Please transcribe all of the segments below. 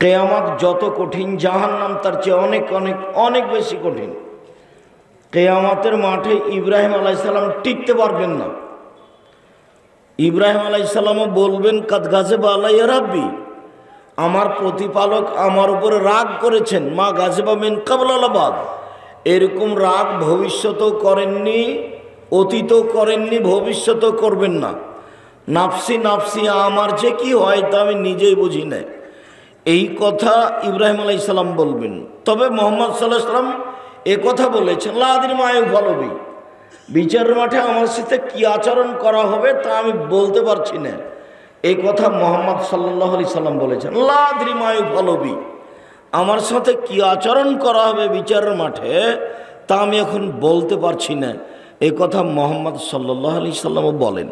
কিয়ামত যত কঠিন, জাহান্নাম তার চেয়ে অনেক অনেক অনেক বেশি কঠিন। কিয়ামতের মাঠে ইব্রাহিম আলাইহিস সালাম টিকতে পারবেন না। ইব্রাহিম আলাইহিস সালামও বলবেন, কাদ গাযিবা আলাইয়া রাব্বি, আমার প্রতিপালক আমার উপরে রাগ করেছেন। মা গাযিবা মিন ক্বাবলা বাদ, এরকম রাগ ভবিষ্যতেও করেননি, অতীতও করেননি, ভবিষ্যতেও করবেন না। নাফসি নাফসি, আমার যে কি হয় তা আমি নিজেই বুঝি না, এই কথা ইব্রাহিম আলাইহিস সালাম বলবেন। তবে মুহাম্মদ সাল্লাল্লাহু আলাইহি ওয়াসাল্লাম এ কথা বলেছেন, লা আদরি মা ইউফালু, বিচারের মাঠে আমার সাথে কি আচরণ করা হবে তা আমি বলতে পারছি না, এই কথা মুহাম্মদ সাল্লাল্লাহু আলাইহি সাল্লাম বলেছেন। লা আদরি মা ইউফালু বি, আমার সাথে কি আচরণ করা হবে বিচারের মাঠে তা আমি এখন বলতে পারছি না, এই কথা মুহাম্মদ সাল্লাল্লাহু আলাইহি সাল্লামও বলেন।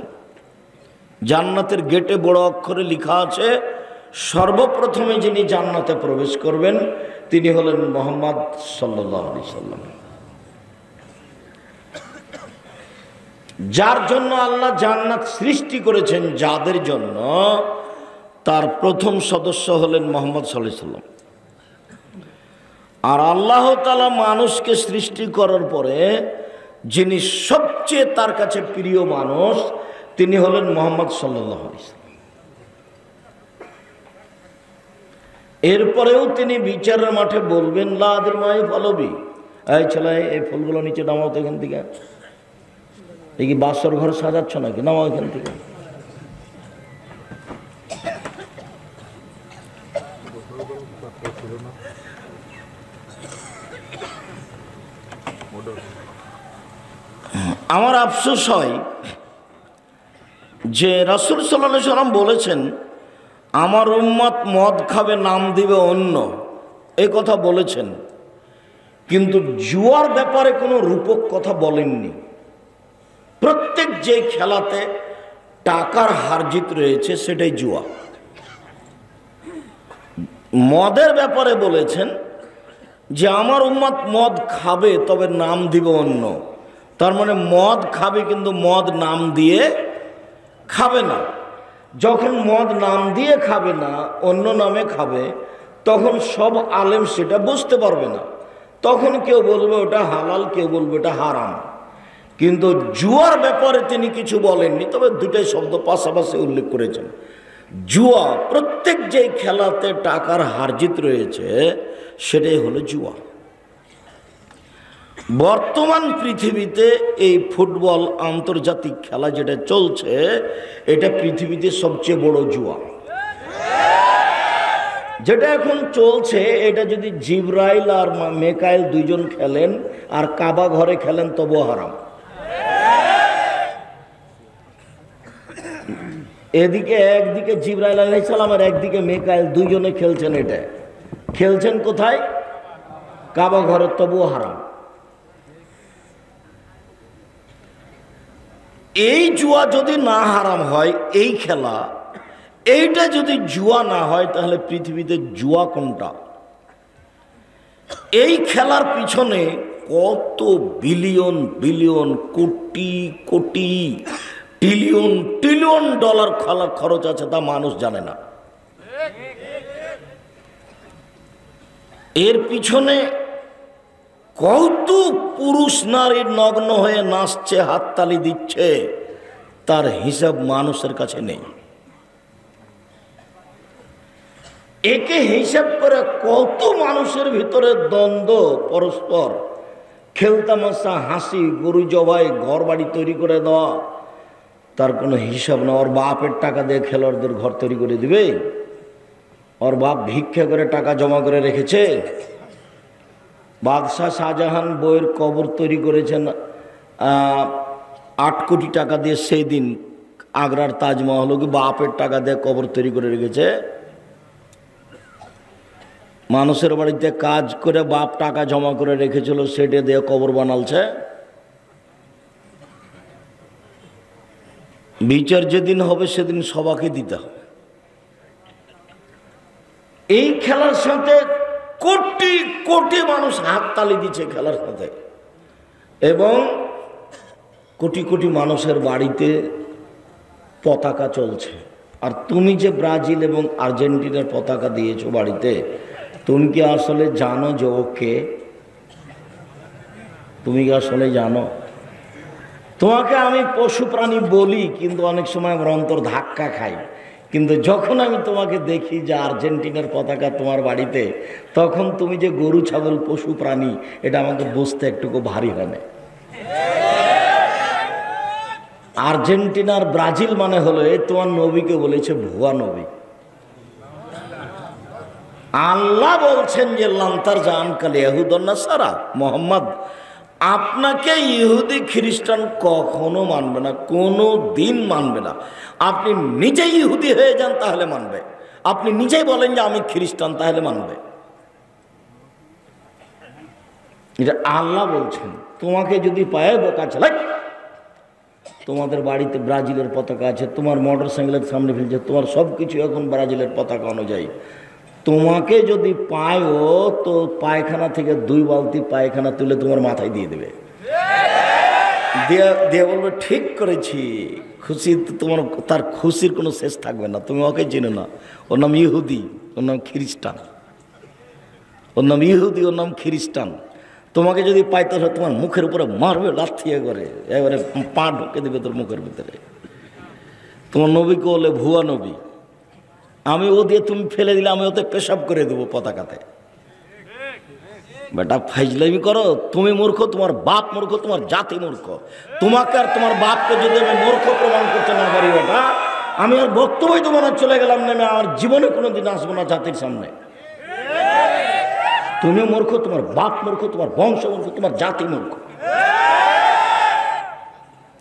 জান্নাতের গেটে বড় অক্ষরে লেখা আছে, সর্বপ্রথমে যিনি জান্নাতে প্রবেশ করবেন তিনি হলেন মুহাম্মদ সাল্লাল্লাহু আলাইহি সাল্লাম। যার জন্য আল্লাহ জান্নাত সৃষ্টি করেছেন, যাদের জন্য, তার প্রথম সদস্য হলেন মুহাম্মদ সাল্লাল্লাহু আলাইহি সাল্লাম। আর আল্লাহ তাআলা মানুষকে সৃষ্টি করার পরে যিনি সবচেয়ে তার কাছে প্রিয় মানুষ তিনি হলেন মুহাম্মদ সাল্লাল্লাহু আলাইহি সাল্লাম। এরপরেও তিনি বিচারের মাঠে বলবেন, লা আদরি মা ইউফালু বি, এই ছেলে এই ফুলগুলো নিচে নামাও তো এখান থেকে, এই কি বাসর ঘর সাজাচ্ছ নাকি, নামাও এখান থেকে। আমার আফসোস হয় যে রাসূল সাল্লাল্লাহু আলাইহি ওয়াসাল্লাম বলেছেন, আমার উম্মত মদ খাবে, নাম দিবে অন্য, এই কথা বলেছেন, কিন্তু জুয়ার ব্যাপারে কোনো রূপক কথা বলেননি। প্রত্যেক যে খেলাতে টাকার হারজিত রয়েছে সেটাই জুয়া। মদের ব্যাপারে বলেছেন যে আমার উম্মত মদ খাবে, তবে নাম দিবে অন্য। তার মানে মদ খাবে কিন্তু মদ নাম দিয়ে খাবে না। যখন মদ নাম দিয়ে খাবে না, অন্য নামে খাবে, তখন সব আলেম সেটা বুঝতে পারবে না। তখন কেউ বলবে ওটা হালাল, কেউ বলবে ওটা হারাম। কিন্তু জুয়ার ব্যাপারে তিনি কিছু বলেননি, তবে দুটাই শব্দ পাশাপাশি উল্লেখ করেছেন। জুয়া, প্রত্যেক যে খেলাতে টাকার হারজিত রয়েছে সেটাই হলো জুয়া। বর্তমান পৃথিবীতে এই ফুটবল আন্তর্জাতিক খেলা যেটা চলছে, এটা পৃথিবীতে সবচেয়ে বড় জুয়া। যেটা এখন চলছে, এটা যদি জিবরাইল আর মেকাইল দুইজন খেলেন আর কাবা ঘরে খেলেন তবুও হারাম। এদিকে একদিকে জিবরাইল আলাইহিস সালাম আর একদিকে মেকাইল, দুইজনে খেলছেন। এটা খেলছেন কোথায়? কাবা ঘরে, তবুও হারাম। এই জুয়া যদি না হারাম হয়, এই খেলা, এইটা যদি জুয়া না হয়, তাহলে পৃথিবীতে জুয়া কোনটা? এই খেলার পিছনে কত billion billion, crore crore, trillion trillion dollar খরচ আছে তা মানুষ জানে না। এর পিছনে কত পুরুষ নারী নগ্ন হয়ে নাচছে, হাততালি দিচ্ছে, তার হিসাব মানুষের কাছে নেই। একে হিসাব করে কত মানুষের ভিতরে দ্বন্দ্ব, পরস্পর খেলতামাশা, হাসি, গরু জবাই, ঘর বাড়ি তৈরি করে দেওয়া, তার কোনো হিসাব না। ওর বাপের টাকা দিয়ে খেলোয়াড়দের ঘর তৈরি করে দিবে, ওর বাপ ভিক্ষা করে টাকা জমা করে রেখেছে। বাদশাহ শাহজাহান বইয়ের কবর তৈরি করেছেন 8 কোটি টাকা দিয়ে, সেই দিন আগ্রার তাজমহল কি বাপের টাকা দিয়ে কবর তৈরি করে রেখেছে? মানুষের বাড়িতে কাজ করে বাপ টাকা জমা করে রেখেছিল, সেটা দিয়ে কবর বানালছে। বিচার যেদিন হবে সেদিন সবাইকে দিতে হবে। এই খেলার সাথে কোটি কোটি মানুষ হাততালি দিচ্ছে খেলার সাথে, এবং কোটি কোটি মানুষের বাড়িতে পতাকা চলছে। আর তুমি যে ব্রাজিল এবং আর্জেন্টিনার পতাকা দিয়েছো বাড়িতে, তুমি কি আসলে জানো যে ওকে? তুমি কি আসলে জানো? তোমাকে আমি পশু প্রাণী বলি, কিন্তু অনেক সময় আমার অন্তর ধাক্কা খাই। কিন্তু যখন আমি তোমাকে দেখি যে আর্জেন্টিনার পতাকা তোমার বাড়িতে, তখন তুমি যে গরু ছাগল পশু প্রাণী, এটা আমাকে বুঝতে একটুকু ভারী হয় না। আর্জেন্টিনার ব্রাজিল মানে হলো, এই তোমার নবীকে বলেছে ভুয়া নবী। আল্লাহ বলছেন যে লান্তার জান কাল ইহুদন্না সারা, মোহাম্মদ আপনাকে ইহুদি খ্রিস্টান কখনো মানবে না, কোনো দিন মানবে না। আপনি নিজেই ইহুদি হয়ে যান তাহলে মানবে, আপনি নিজেই বলেন যে আমি খ্রিস্টান তাহলে মানবে। এটা আল্লাহ বলছেন। তোমাকে যদি পায়ে বোকা চালাই, তোমাদের বাড়িতে ব্রাজিলের পতাকা আছে, তোমার মোটর সাইকেলের সামনে ফেলছে, তোমার সব কিছু এখন ব্রাজিলের পতাকা অনুযায়ী, তোমাকে যদি পায়ও তো পায়খানা থেকে 2 বালতি পায়খানা তুলে তোমার মাথায় দিয়ে দেবে, দিয়ে বলবে ঠিক করেছি। খুশি তোমার, তার খুশির কোনো শেষ থাকবে না। তুমি ওকে চেনো না, ওর নাম ইহুদি, ওর নাম খ্রিস্টান, ওর নাম ইহুদি, ওর নাম খ্রিস্টান। তোমাকে যদি পাইতে হয় তোমার মুখের উপরে মারবে লাথিয়ে করে, এবারে পা ঢুকে দেবে তোর মুখের ভিতরে। তোমার নবীকে বলে ভুয়া নবী। আমি ও দিয়ে তুমি ফেলে দিলে আমি ওতে পেশাব করে দেবো পতাকাতে। বেটা ফাইজলামি করো, তুমি মূর্খ, তোমার বাপ মূর্খ, তোমার জাতি মূর্খ। তোমাকে আর তোমার বাপকে যদি আমি মূর্খ প্রমাণ করতে না পারি বেটা, আমি আর বক্তব্যই তোমার চলে গেলাম নেমে, আমার জীবনে কোনোদিন আসবো না জাতির সামনে। তুমি মূর্খ, তোমার বাপ মূর্খ, তোমার বংশ মূর্খ, তোমার জাতি মূর্খ।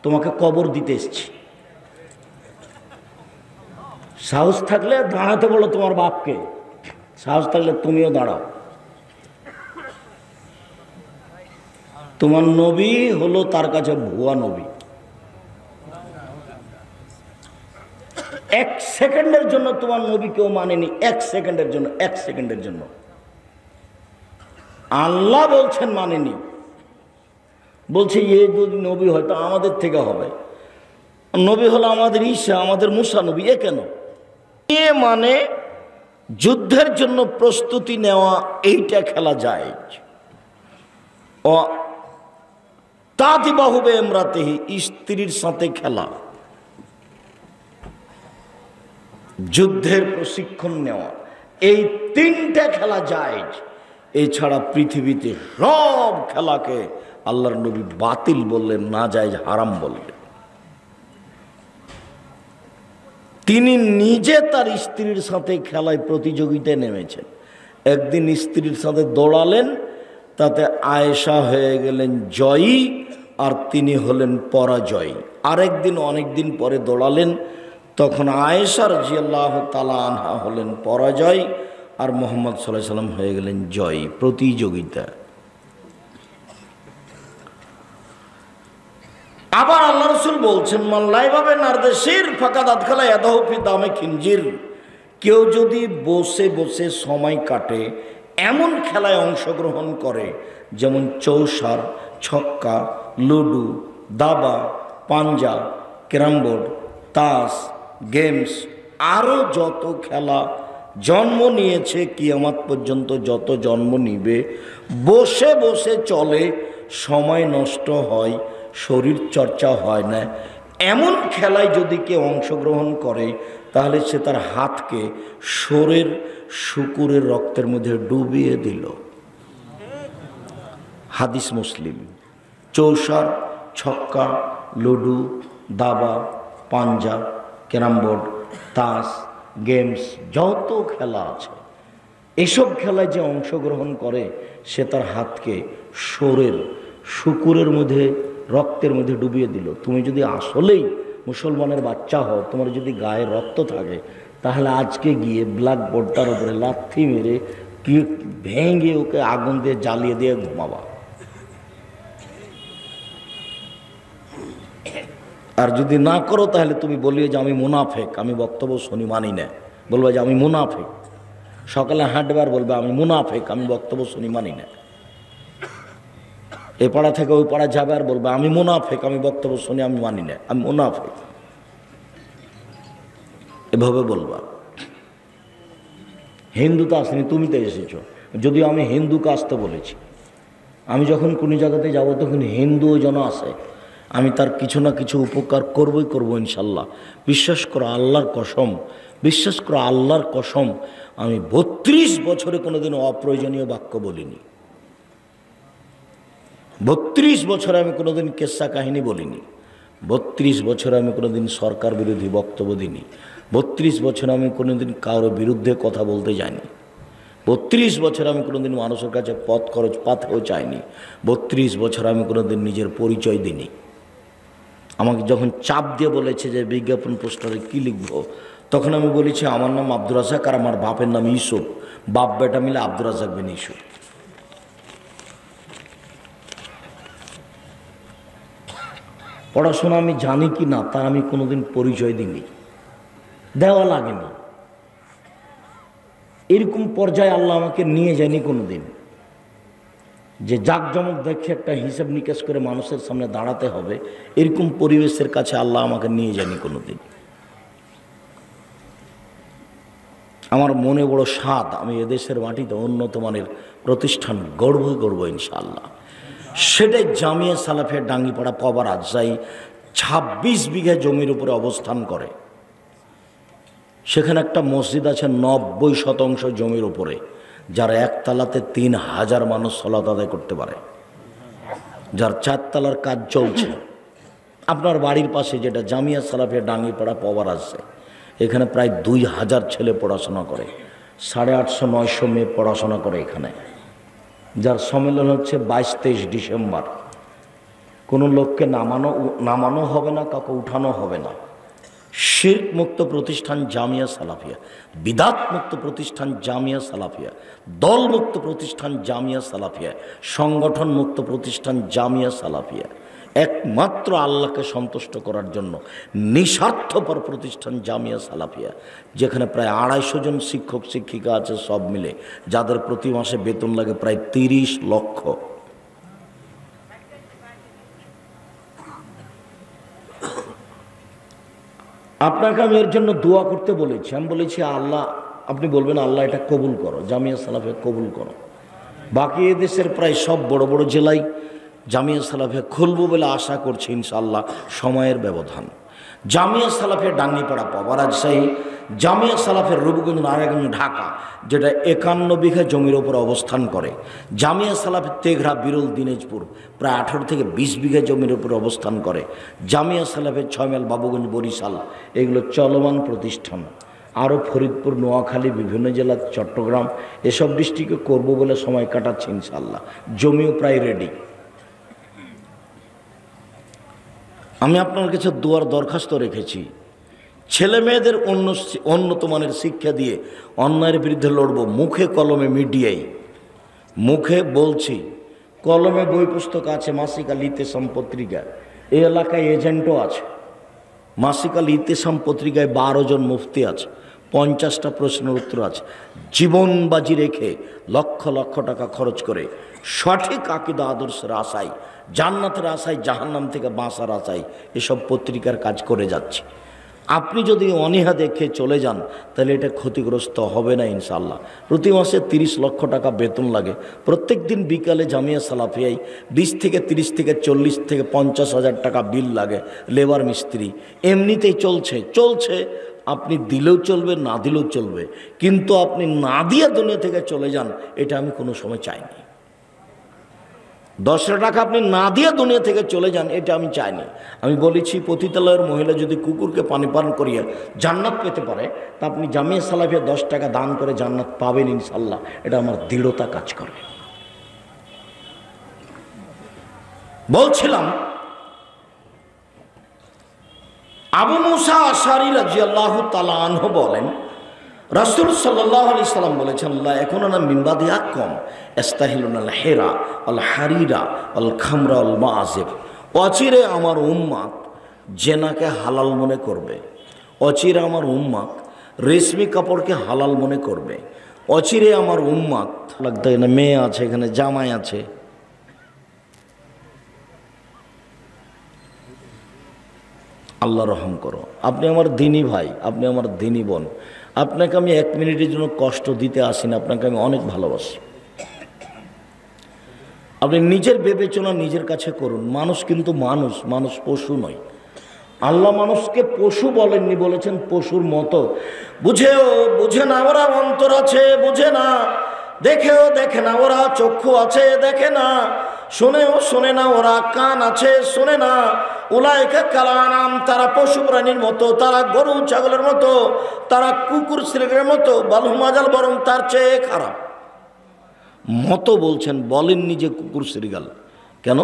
তোমাকে কবর দিতে এসছি। সাহস থাকলে দাঁড়াতে বলো তোমার বাপকে, সাহস থাকলে তুমিও দাঁড়াও। তোমার নবী হলো তার কাছে ভুয়া নবী। 1 সেকেন্ডের জন্য তোমার নবী কেউ মানেনি, 1 সেকেন্ডের জন্য, 1 সেকেন্ডের জন্য। আল্লাহ বলছেন মানেনি, বলছে এ যদি নবী হয়তো আমাদের থেকে হবে। নবী হলো আমাদের ঈসা, আমাদের মুসা নবী। এ কেন? এ মানে যুদ্ধের জন্য প্রস্তুতি নেওয়া, এইটা খেলা যায়। ও তাদিবাহুবে এমরাতেহি, স্ত্রীর সাথে খেলা, যুদ্ধের প্রশিক্ষণ নেওয়া, এই 3টা খেলা যায়। এছাড়া পৃথিবীতে সব খেলাকে আল্লাহর নবী বাতিল বললেন, না যায়, হারাম বললেন। তিনি নিজে তার স্ত্রীর সাথে খেলায় প্রতিযোগিতায় নেমেছেন। একদিন স্ত্রীর সাথে দৌড়ালেন, তাতে আয়েশা হয়ে গেলেন জয়ী আর তিনি হলেন পরাজয়ী। আরেকদিন অনেকদিন পরে দৌড়ালেন, তখন আয়েশা রাদিয়াল্লাহু তাআলা আনহা হলেন পরাজয় আর মুহাম্মদ সাল্লাল্লাহু আলাইহি ওয়াসাল্লাম হয়ে গেলেন জয়ী। প্রতিযোগিতা। আবার আল্লাহ রাসূল বলছেন, মাল্লাইভাবে নারদেশির ফাঁকা দাঁত খেলা এদাহফি দামে খিনজির, কেউ যদি বসে বসে সময় কাটে এমন খেলায় অংশগ্রহণ করে, যেমন চৌসার, ছক্কা, লুডু, দাবা, পাঞ্জা, ক্যারামবোর্ড, তাস, গেমস, আরও যত খেলা জন্ম নিয়েছে কিয়ামত পর্যন্ত যত জন্ম নিবে, বসে বসে চলে, সময় নষ্ট হয়, শরীর চর্চা হয় না, এমন খেলায় যদি কেউ অংশগ্রহণ করে, তাহলে সে তার হাতকে শোরের শুকুরের রক্তের মধ্যে ডুবিয়ে দিল। হাদিস মুসলিম। চৌসার, ছক্কা, লুডু, দাবা, পাঞ্জা, ক্যারামবোর্ড, তাস, গেমস, যত খেলা আছে, এসব খেলায় যে অংশগ্রহণ করে সে তার হাতকে শোরের শুকুরের মধ্যে রক্তের মধ্যে ডুবিয়ে দিল। তুমি যদি আসলেই মুসলমানের বাচ্চা হও, তোমার যদি গায়ে রক্ত থাকে, তাহলে আজকে গিয়ে ব্ল্যাকবোর্ডটার উপরে লাথি মেরে ভেঙে ওকে আগুন দিয়ে জ্বালিয়ে দিয়ে ঘুমাবা। আর যদি না করো তাহলে তুমি বলিও যে আমি মুনাফেক, আমি বক্তব্য শুনি মানি না। বলবা যে আমি মুনাফেক। সকালে হাঁটবার বলবে আমি মুনাফেক, আমি বক্তব্য শুনি মানি না। এ পাড়া থেকে ওই পাড়া যাবে আর বলবে আমি মুনাফেক, আমি বক্তব্য শুনি আমি মানি না, আমি মুনাফেক। এভাবে বলবা। হিন্দু তো আসেনি, তুমি তো এসেছো, যদিও আমি হিন্দুকে আসতে বলেছি। আমি যখন কোনো জায়গাতে যাব তখন হিন্দুও যেন আসে, আমি তার কিছু না কিছু উপকার করবই করবো ইনশাল্লাহ। বিশ্বাস করো আল্লাহর কসম, বিশ্বাস করো আল্লাহর কসম, আমি 32 বছরে কোনোদিন অপ্রয়োজনীয় বাক্য বলিনি। 32 বছরে আমি কোনোদিন কেসা কাহিনী বলিনি। 32 বছরে আমি কোনোদিন সরকার বিরোধী বক্তব্য দিইনি। 32 বছরে আমি কোনোদিন কারোর বিরুদ্ধে কথা বলতে যাইনি। 32 বছরে আমি কোনোদিন মানুষের কাছে পথ খরচ পাতেও চাইনি। 32 বছর আমি কোনোদিন নিজের পরিচয় দিইনি। আমাকে যখন চাপ দিয়ে বলেছে যে বিজ্ঞাপন পোস্টারে কী লিখব, তখন আমি বলেছি আমার নাম আব্দুর রাজ্জাক আর আমার বাপের নাম ইউসুফ, বাপ বেটা মিলে আব্দুর রাজ্জাক বিন ইউসুফ। পড়াশোনা আমি জানি কি না তার আমি কোনোদিন পরিচয় দিইনি, দেওয়া লাগেনি। এরকম পর্যায়ে আল্লাহ আমাকে নিয়ে যায়নি কোনোদিন যে জাঁকজমক দেখে একটা হিসাব নিকাশ করে মানুষের সামনে দাঁড়াতে হবে, এরকম পরিবেশের কাছে আল্লাহ আমাকে নিয়ে যায়নি কোনোদিন। আমার মনে বড় স্বাদ আমি এদেশের মাটিতে উন্নত মানের প্রতিষ্ঠান গড়ব ইনশাআল্লাহ। সেটাই জামিয়া সালাফিয়া ডাঙ্গিপাড়া পাওয়া রাজশাহী 26 বিঘা জমির উপরে অবস্থান করে। সেখানে একটা মসজিদ আছে 90% জমির উপরে, যার একতলাতে 3000 মানুষ সালাত আদায় করতে পারে, যার 4 তলার কাজ চলছে। আপনার বাড়ির পাশে যেটা জামিয়া সালাফিয়া ডাঙ্গিপাড়া পাওয়া রাজশাহী, এখানে প্রায় 2000 ছেলে পড়াশোনা করে, 850-900 মেয়ে পড়াশোনা করে এখানে, যার সম্মেলন হচ্ছে 22-23 ডিসেম্বর। কোনো লোককে নামানো হবে না, কাউকে উঠানো হবে না। শিরক মুক্ত প্রতিষ্ঠান জামিয়া সালাফিয়া, বিদাত মুক্ত প্রতিষ্ঠান জামিয়া সালাফিয়া, দল মুক্ত প্রতিষ্ঠান জামিয়া সালাফিয়া, সংগঠন মুক্ত প্রতিষ্ঠান জামিয়া সালাফিয়া, একমাত্র আল্লাহকে সন্তুষ্ট করার জন্য নিঃস্বার্থপর প্রতিষ্ঠান জামিয়া সালাফিয়া, যেখানে প্রায় 250 জন শিক্ষক শিক্ষিকা আছে সব মিলে, যাদের প্রতি মাসে বেতন লাগে প্রায় 30 লক্ষ। আপনাকে আমি এর জন্য দোয়া করতে বলেছি। আমি বলেছি আল্লাহ, আপনি বলবেন আল্লাহ এটা কবুল করো, জামিয়া সালাফিয়া কবুল করো। বাকি এদেশের প্রায় সব বড় বড় জেলায় জামিয়া সালাফিয়া খুলবো বলে আশা করছি ইনশাআল্লাহ, সময়ের ব্যবধান। জামিয়া সালাফিয়া ডাঙ্গিপাড়া পাওয়া রাজশাহী, জামিয়া সালাফের রূপগঞ্জ নারায়ণগঞ্জ ঢাকা, যেটা 51 বিঘা জমির ওপর অবস্থান করে। জামিয়া সালাফের তেঘরা বিরল দিনাজপুর প্রায় 18 থেকে 20 বিঘা জমির উপর অবস্থান করে। জামিয়া সালাফের 6 মাইল বাবুগঞ্জ বরিশাল, এগুলো চলমান প্রতিষ্ঠান। আরও ফরিদপুর, নোয়াখালী, বিভিন্ন জেলা, চট্টগ্রাম, এসব ডিস্ট্রিক্টে করবো বলে সময় কাটাচ্ছে ইনশাআল্লাহ। জমিও প্রায় রেডি। আমি আপনার কাছে দোয়ার দরখাস্ত রেখেছি, ছেলে মেয়েদের উন্নত মানের শিক্ষা দিয়ে অন্যায়ের বিরুদ্ধে লড়ব, মুখে কলমে মিডিয়ায়। মুখে বলছি, কলমে বই পুস্তক আছে, মাসিক আল ইতেসাম পত্রিকা, এই এলাকায় এজেন্টও আছে। মাসিক আল ইতেসাম পত্রিকায় 12 জন মুফতি আছে, 50টা প্রশ্নের উত্তর আছে। জীবন বাজি রেখে লক্ষ লক্ষ টাকা খরচ করে সঠিক আকীদা আদর্শের আশায়, জান্নাতের আশায়, জাহান্নাম থেকে বাঁচার আশায় এসব পত্রিকার কাজ করে যাচ্ছে। আপনি যদি অনীহা দেখে চলে যান তাহলে এটা ক্ষতিগ্রস্ত হবে না ইনশাআল্লাহ। প্রতি মাসে 30 লক্ষ টাকা বেতন লাগে। প্রত্যেক দিন বিকালে জামিয়া সালাফিয়ায় 20 থেকে 30 থেকে 40 থেকে 50 হাজার টাকা বিল লাগে, লেবার মিস্ত্রি। এমনিতেই চলছে। আপনি দিলেও চলবে, না দিলেও চলবে, কিন্তু আপনি না দিয়ে দুনিয়া থেকে চলে যান, এটা আমি কোনো সময় চাইনি। 10 টাকা আপনি না দিয়ে দুনিয়া থেকে চলে যান, এটা আমি চাইনি। আমি বলেছি পতিতালয়ের মহিলা যদি কুকুরকে পানি পান করিয়ে জান্নাত পেতে পারে, তা আপনি জামিয়া সালাফিয়া 10 টাকা দান করে জান্নাত পাবেন ইনশাআল্লাহ। এটা আমার দৃঢ়তা কাজ করে। বলছিলাম, আবু মুসা আশআরী রাদিয়াল্লাহু তাআলা আনহু বলেন, রাসূল সাল্লাল্লাহু আলাইহি সাল্লাম বলেছেন, লা ইয়াকুনুনা মিন বাদি আকুম ইস্তাহিলুনাল হিরা আল হারিরা আল খামরা আল মাআজিব। অচিরে আমার উম্মত জেনাকে হালাল মনে করবে, অচিরে আমার উম্মত রেশমি কাপড়কে হালাল মনে করবে, অচিরে আমার উম্মত, লাগতে এখানে মেয়ে আছে, এখানে জামাই আছে, আল্লাহ রহম করো। আপনি আমার দিনী ভাই, আপনি আমার দিনী বোন, আপনাকে আমি 1 মিনিটের জন্য কষ্ট দিতে আসি না, আপনাকে আমি অনেক ভালোবাসি। আপনি নিজের বিবেচনা নিজের কাছে করুন। মানুষ কিন্তু মানুষ, মানুষ পশু নয়। আল্লাহ মানুষকে পশু বলেননি, বলেছেন পশুর মতো। বুঝেও বুঝে না ওরা অন্তর আছে, বুঝে না। দেখেও দেখে না ওরা চক্ষু আছে, দেখে না। শোনেও শোনে না ওরা কান আছে, শোনে না। উলাইকা কালানাম, তারা পশু প্রাণীর মতো, তারা গরু ছাগলের মতো, তারা কুকুর শ্রেণীর মতো, বালহুমাজাল, বরং তার চেয়ে খারাপ। মতো বলছেন, বলেননি যে কুকুর শ্রীগাল। কেন?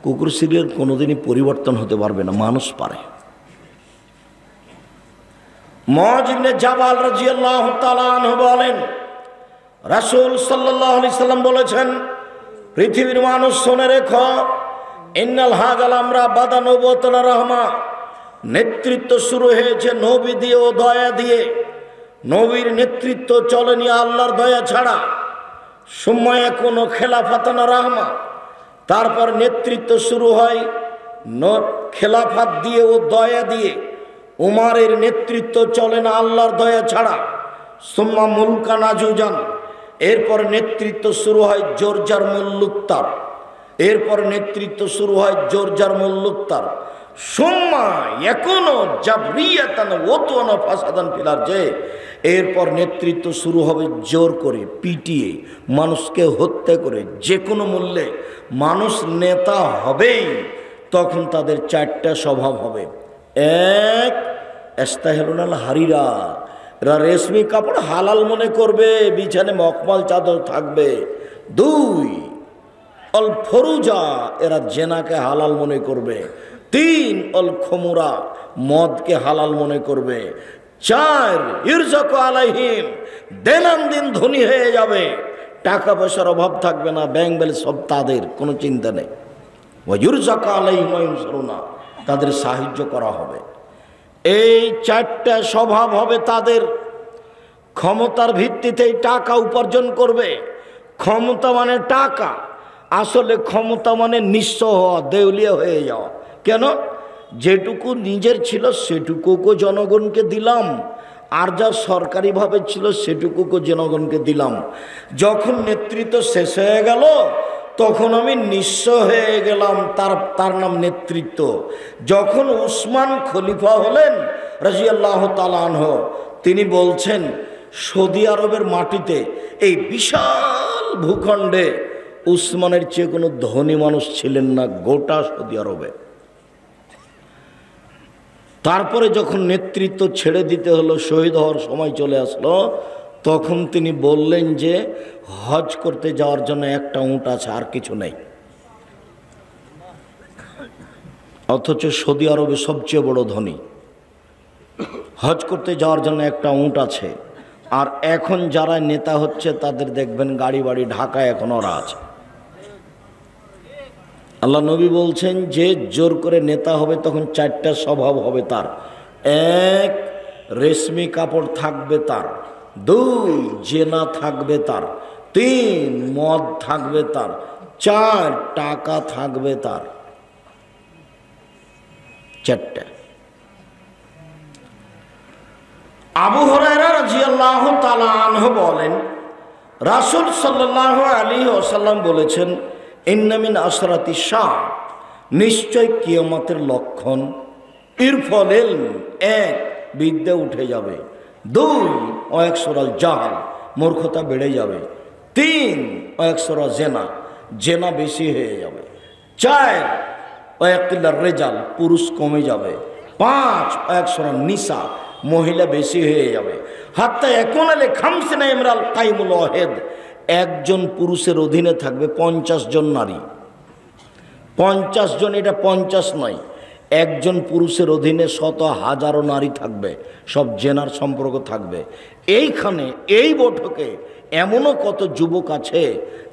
কুকুর শ্রীগাল কোনোদিনই পরিবর্তন হতে পারবে না, মানুষ পারে। মুআয ইবনে জাবাল রাদিয়াল্লাহু তাআলা আনহু বলেন, রাসূল সাল্লাল্লাহু আলাইহি সাল্লাম বলেছেন, পৃথিবীর মানুষ শুনে রেখো, ইন্নাল হাজাল আমরা বাদা নবুওয়াতুল রাহমা, নেতৃত্ব শুরু হয়েছে নবী দিয়ে ও দয়া দিয়ে। নবীর নেতৃত্ব চলেনি আল্লাহর দয়া ছাড়া। সময় কোনো খেলাফাতানা রাহমা, তারপর নেতৃত্ব শুরু হয় খেলাফাত দিয়ে ও দয়া দিয়ে। উমারের নেতৃত্ব চলে না আল্লাহর দয়া ছাড়া। সুম্মা মুলকা নাজুজান, এরপর নেতৃত্ব শুরু হয় জোরজার মুল্লুকতার। এরপর নেতৃত্ব শুরু হয় জোরজার মুল্লুকতার। সুম্মা এখনো জাবরিয়াতান ওয়াতানা ফাসাদান ফিল আরজে, এরপর নেতৃত্ব শুরু হবে জোর করে, পিটিয়ে, মানুষকে হত্যা করে, যে কোনো মূল্যে মানুষ নেতা হবেই। তখন তাদের 4টা স্বভাব হবে। 1, ইস্তাহিলুনাল হারিরা, এরা রেশমি কাপড় হালাল মনে করবে, বিছানে মখমল চাদর থাকবে। 2, অল ফরুজা, এরা জেনাকে হালাল মনে করবে। 3, অল খমুরা, মদকে হালাল মনে করবে। 4, ইরজাকু আলাইহিম, দিন ধনী হয়ে যাবে, টাকা পয়সার অভাব থাকবে না, ব্যাংক ব্যালেন্স সব তাদের, কোনো চিন্তা নেই। ওয়া ইরজাকু আলাইহিম ওয়া ইনসারুনা, তাদের সাহায্য করা হবে। এই 4টা স্বভাব হবে তাদের। ক্ষমতার ভিত্তিতেই টাকা উপার্জন করবে। ক্ষমতা মানে টাকা, আসলে ক্ষমতা মানে নিঃস্ব হওয়া, দেউলিয়া হয়ে যাওয়া। কেন? যেটুকু নিজের ছিল সেটুকুকে জনগণকে দিলাম, আর যা সরকারিভাবে ছিল সেটুকুকে জনগণকে দিলাম। যখন নেতৃত্ব শেষ হয়ে গেল তখন আমি নিঃস্ব হয়ে গেলাম, তার নাম নেতৃত্ব। যখন উসমান খলিফা হলেন রাদিয়াল্লাহু তাআলা আনহু, তিনি বলছেন সৌদি আরবের মাটিতে, এই বিশাল ভূখণ্ডে উসমানের চেয়ে কোনো ধনী মানুষ ছিলেন না গোটা সৌদি আরবে। তারপরে যখন নেতৃত্ব ছেড়ে দিতে হলো, শহীদ হওয়ার সময় চলে আসলো, তখন তিনি বললেন যে হজ করতে যাওয়ার জন্য একটা উট আছে, আর কিছু নেই। অথচ সৌদি আরবে সবচেয়ে বড় ধনী, হজ করতে যাওয়ার জন্য একটা উট আছে। আর এখন যারা নেতা হচ্ছে তাদের দেখবেন গাড়ি বাড়ি ঢাকায় এখন ওরা আছে। আল্লাহ নবী বলছেন যে জোর করে নেতা হবে তখন 4টা স্বভাব হবে তার। 1, রেশমি কাপড় থাকবে তার। 2, জেনা থাকবে তার। 3, মদ থাকবে তার। 4, টাকা থাকবে তার। 4টা। আবু হুরায়রা রাদিয়াল্লাহু তাআলা আনহু বলেন, রাসূল সাল্লাল্লাহু আলাইহি ওয়াসাল্লাম বলেছেন, ইন্না মিন আশরাতি শাহ, নিশ্চয় কিয়ামতের লক্ষণ, ইরফাল ইলম, 1, বিদ্যা উঠে যাবে। 2, ওয়াকসুরাল জাহাল, মূর্খতা বেড়ে যাবে। 3, ওয়াকসুরা জেনা, জেনা বেশি হয়ে যাবে। 4, ওয়াকিল্লার রেজাল, পুরুষ কমে যাবে। 5, ওয়াকসুরা নিসা, মহিলা বেশি হয়ে যাবে। হাত্তা এখন আলে খামসিনা ইমরাল কাইমুল ওয়াহিদ, একজন পুরুষের অধীনে থাকবে 50 জন নারী। 50 জন, এটা 50 নয়, একজন পুরুষের অধীনে শত হাজারো নারী থাকবে, সব জেনার সম্পর্ক থাকবে। এইখানে এই বৈঠকে এমনও কত যুবক আছে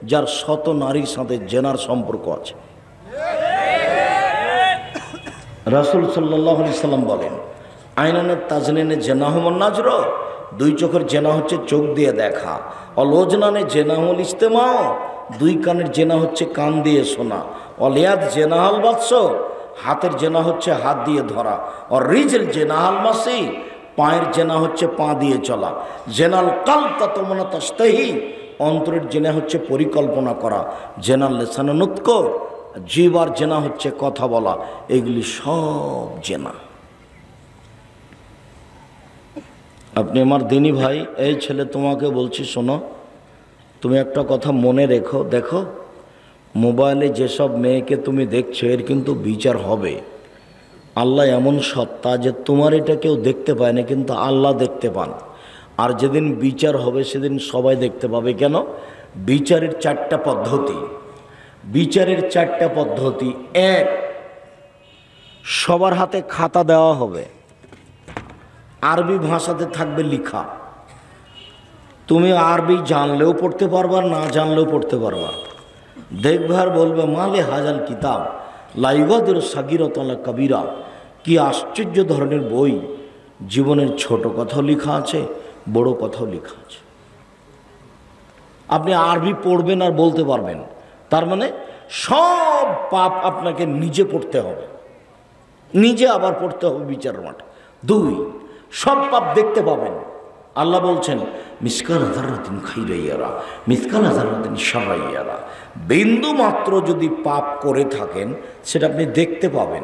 যার শত নারীর সাথে জেনার সম্পর্ক আছে। রাসূল সাল্লাল্লাহু আলাইহি সাল্লাম বলেন, আইনানের তাজনিনে জেনাহুমন নাজর, 2 চোখের জেনা হচ্ছে চোখ দিয়ে দেখা। অলোজনানে জেনাহুল ইস্তেমাও, 2 কানের জেনা হচ্ছে কান দিয়ে শোনা। অলিয়াদ জেনাহাল বাদশ, হাতের জেনা হচ্ছে হাত দিয়ে ধরা, আর রিজল জেনা আল মাসি, পায়ের জেনা হচ্ছে পা দিয়ে চলা। জেনাল কালতা তোমনা তাস্তাহি, অন্তরের জেনা হচ্ছে পরিকল্পনা করা। জেনাল লেসানা নুতক, জিবার জেনা হচ্ছে কথা বলা। এগুলি সব জেনা। আপনি আমার দিনী ভাই, এই ছেলে তোমাকে বলছি, শোনো, তুমি একটা কথা মনে রেখো। দেখো, মোবাইলে যেসব মেয়েকে তুমি দেখছো এর কিন্তু বিচার হবে। আল্লাহ এমন সত্তা যে তোমার এটা কেউ দেখতে পায় না, কিন্তু আল্লাহ দেখতে পান। আর যেদিন বিচার হবে সেদিন সবাই দেখতে পাবে। কেন? বিচারের চারটা পদ্ধতি। বিচারের চারটা পদ্ধতি। এক, সবার হাতে খাতা দেওয়া হবে, আরবি ভাষাতে থাকবে লিখা। তুমি আরবি জানলেও পড়তে পারবা, না জানলেও পড়তে পারবা। দেখবে আর বলবে মালে হাজাল কিতাব লাইগাদের সাগিরতলা কবিরা, কি আশ্চর্য ধরনের বই। জীবনের ছোট কথাও লেখা আছে, বড় কথাও লেখা আছে। আপনি আরবি পড়বেন আর বলতে পারবেন, তার মানে সব পাপ আপনাকে নিজে পড়তে হবে, নিজে আবার পড়তে হবে বিচার মাঠে। দুই, সব পাপ দেখতে পাবেন। আল্লাহ বলছেন মিসকাল যাররাতিন খাইরাইয়ারা মিসকাল যাররাতিন শাররাইয়ারা, বিন্দু মাত্র যদি পাপ করে থাকেন সেটা আপনি দেখতে পাবেন।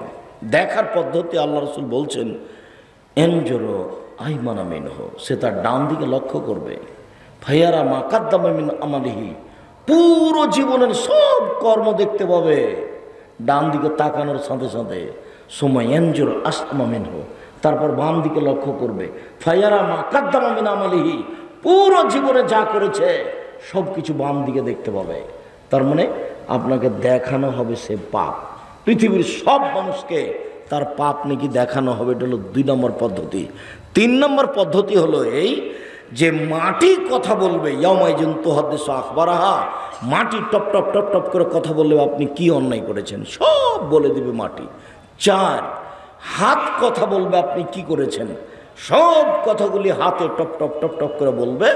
দেখার পদ্ধতি আল্লাহ রাসূল বলছেন এনজুরু আইমানা মিনহু, সে তার ডান দিকে লক্ষ্য করবে। ফায়ারা মা কাদ্দামা মিন আমালিহি, পুরো জীবনের সব কর্ম দেখতে পাবে ডান দিকে তাকানোর সাথে সাথে। সময় এনজুরু আসমা মিনহু, তারপর বাম দিকে লক্ষ্য করবে। ফায়ারা মা কাদ্দামা মিন আমালিহি, পুরো জীবনে যা করেছে সব কিছু বাম দিকে দেখতে পাবে। তার মানে আপনাকে দেখানো হবে সে পাপ। পৃথিবীর সব মানুষকে তার পাপ নাকি দেখানো হবে। এটা হলো 2 নম্বর পদ্ধতি। 3 নম্বর পদ্ধতি হলো এই যে মাটি কথা বলবে। ইয়াউমাইযিন তুহাদ্দিসু আখবারাহা, মাটি টপ টপ টপ টপ করে কথা বললে আপনি কি অন্যায় করেছেন সব বলে দিবে মাটি। 4, হাত কথা বলবে আপনি কি করেছেন, সব কথাগুলি হাতে টপ টপ টপ টপ করে বলবে।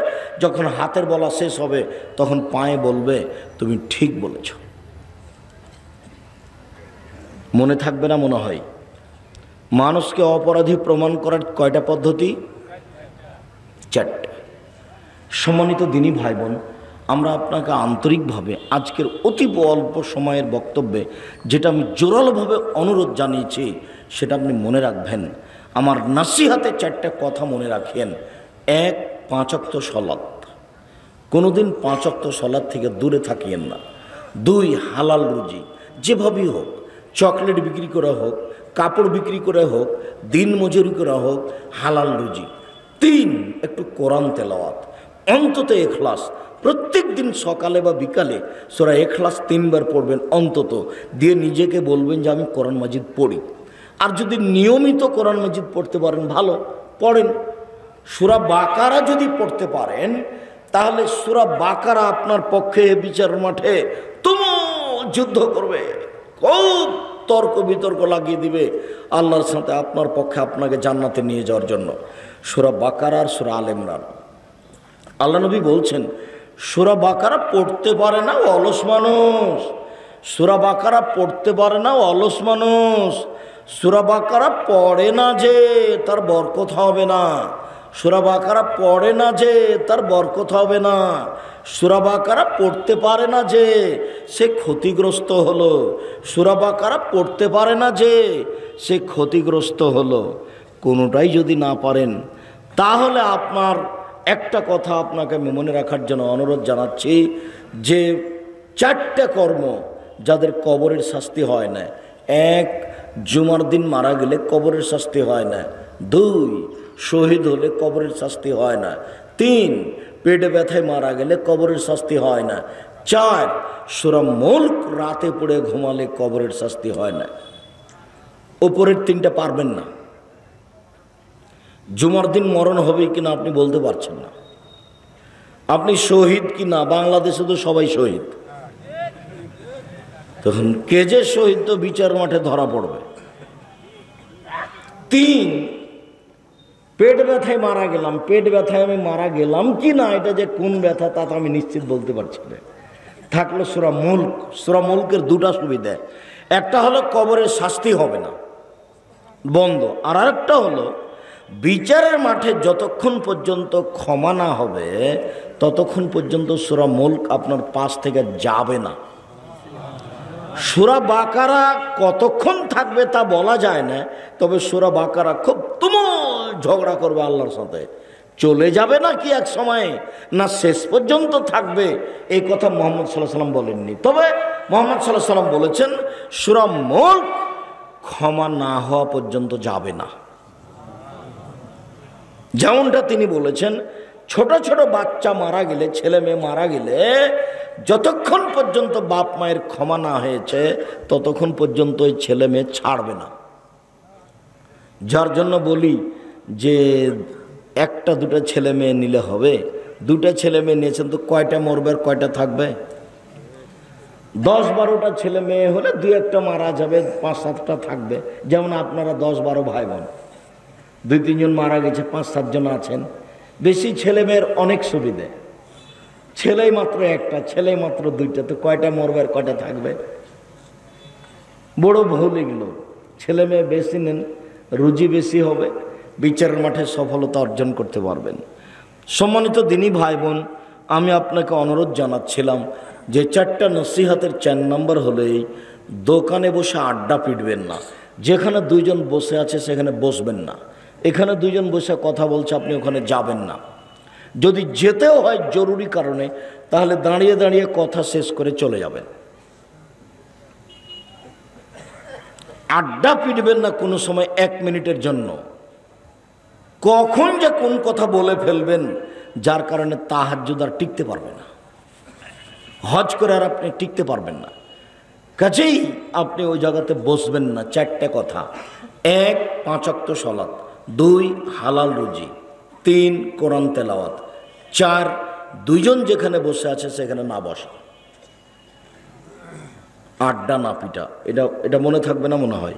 যখন হাতের বলা শেষ হবে তখন পায়ে বলবে তুমি ঠিক বলেছ। মনে থাকবে না মনে হয়? মানুষকে অপরাধী প্রমাণ করার কয়টা পদ্ধতি? 4টে। সম্মানিত দিনী ভাই বোন, আমরা আপনাকে আন্তরিকভাবে আজকের অতি অল্প সময়ের বক্তব্যে যেটা আমি জোরালোভাবে অনুরোধ জানিয়েছি সেটা আপনি মনে রাখবেন। আমার নাসিহাতে 4টা কথা মনে রাখেন। 1, 5 ওয়াক্ত সালাত, কোনোদিন 5 ওয়াক্ত সালাত থেকে দূরে থাকিয়েন না। 2, হালাল রুজি, যেভাবেই হোক, চকলেট বিক্রি করা হোক, কাপড় বিক্রি করে হোক, দিন মজুরি করা হোক, হালাল রুজি। 3, একটু কোরআন তেলাওয়াত, অন্তত ইখলাস। প্রত্যেক দিন সকালে বা বিকালে সূরা ইখলাস 3 বার পড়বেন অন্তত, দিয়ে নিজেকে বলবেন যে আমি কোরআন মাজিদ পড়ি। আর যদি নিয়মিত কোরআন মাজিদ পড়তে পারেন ভালো, পড়েন। সূরা বাকারা যদি পড়তে পারেন তাহলে সূরা বাকারা আপনার পক্ষে বিচার মাঠে তুমুল যুদ্ধ করবে, খুব তর্ক বিতর্ক লাগিয়ে দিবে আল্লাহর সাথে আপনার পক্ষে আপনাকে জান্নাতে নিয়ে যাওয়ার জন্য। সূরা বাকারা আর সূরা আলে ইমরান। আল্লাহ নবী বলছেন সূরা বাকারা পড়তে পারে না অলস মানুষ, সূরা বাকারা পড়তে পারে না অলস মানুষ, সূরা বাকারা পড়ে না যে তার বরকত হবে না, সূরা বাকারা পড়ে না যে তার বরকত হবে না, সূরা বাকারা পড়তে পারে না যে সে ক্ষতিগ্রস্ত হলো, সূরা বাকারা পড়তে পারে না যে সে ক্ষতিগ্রস্ত হলো। কোনোটাই যদি না পারেন তাহলে আপনার একটা কথা আপনাকে আমি মনে রাখার জন্য অনুরোধ জানাচ্ছি যে 4টে কর্ম যাদের কবরের শাস্তি হয় না। 1, জুমার দিন মারা গেলে কবরের শাস্তি হয় না। 2, শহীদ হলে কবরের শাস্তি হয় না। 3, পেটে ব্যথায় মারা গেলে কবরের শাস্তি হয় না। 4, সূরা মুলক রাতে পড়ে ঘুমালে কবরের শাস্তি হয় না। ওপরের 3টা পারবেন না। জুমার দিন মরণ হবে কিনা আপনি বলতে পারছেন না। আপনি শহীদ কিনা, বাংলাদেশে তো সবাই শহীদ, তখন কে যে শহীদ তো বিচার মাঠে ধরা পড়বে। 3, পেট ব্যথায় মারা গেলাম, পেট ব্যথায় আমি মারা গেলাম কি না এটা যে কোন ব্যথা তা তো আমি নিশ্চিত বলতে পারছি না। থাকলো সূরা মুলক। সূরা মুলকের 2টা সুবিধা। একটা হলো কবরের শাস্তি হবে না, বন্ধ। আর আরেকটা হলো বিচারের মাঠে যতক্ষণ পর্যন্ত ক্ষমা না হবে ততক্ষণ পর্যন্ত সূরা মুলক আপনার পাশ থেকে যাবে না। সূরা বাকারা কতক্ষণ থাকবে তা বলা যায় না, তবে সূরা বাকারা খুব তুমুল ঝগড়া করবে আল্লাহর সাথে। চলে যাবে না কি এক সময়ে, না শেষ পর্যন্ত থাকবে, এই কথা মুহাম্মদ সাল্লাল্লাহু আলাইহি ওয়াসাল্লাম বলেননি। তবে মুহাম্মদ সাল্লাল্লাহু আলাইহি ওয়াসাল্লাম বলেছেন সূরা মুলক ক্ষমা না হওয়া পর্যন্ত যাবে না। যেমনটা তিনি বলেছেন ছোট ছোট বাচ্চা মারা গেলে, ছেলে মেয়ে মারা গেলে যতক্ষণ পর্যন্ত বাপ মায়ের ক্ষমা না হয়েছে ততক্ষণ পর্যন্ত ওই ছেলে মেয়ে ছাড়বে না। যার জন্য বলি যে একটা দুটো ছেলে মেয়ে নিলে হবে? দুটো ছেলে মেয়ে নিয়েছেন তো কয়টা মরবে আর কয়টা থাকবে? 10-12টা ছেলে মেয়ে হলে 2-1টা মারা যাবে, 5-7টা থাকবে। যেমন আপনারা 10-12 ভাই বোন, 2-3 জন মারা গেছে, 5-7 জন আছেন। বেশি ছেলে মেয়ের অনেক সুবিধে, ছেলেই মাত্র একটা, ছেলেই মাত্র 2টা, তো কয়টা মরবে আর কয়টা থাকবে? বড় ভুল এগুলো। ছেলে মেয়ে বেশি নেন, রুজি বেশি হবে, বিচারের মাঠে সফলতা অর্জন করতে পারবেন। সম্মানিত দিনী ভাই বোন, আমি আপনাকে অনুরোধ জানাচ্ছিলাম যে 4টা নসিহতের 4 নম্বর হলেই দোকানে বসে আড্ডা পিটবেন না। যেখানে 2 জন বসে আছে সেখানে বসবেন না। এখানে 2 জন বসে কথা বলছে, আপনি ওখানে যাবেন না। যদি যেতেও হয় জরুরি কারণে, তাহলে দাঁড়িয়ে দাঁড়িয়ে কথা শেষ করে চলে যাবেন। আড্ডা পিটবেন না কোনো সময় 1 মিনিটের জন্য। কখন যে কোন কথা বলে ফেলবেন যার কারণে তাহাজ্জুদ আর টিকতে পারবে না, হজ করে আর আপনি টিকতে পারবেন না। কাজেই আপনি ওই জায়গাতে বসবেন না। 4টা কথা: 1 5 ওয়াক্ত সালাত, 2 হালাল রুজি, 3 কোরআন তেলাওয়াত, 4 2 জন যেখানে বসে আছে সেখানে না বসা, আড্ডা না পিটা। এটা মনে থাকবে না মনে হয়?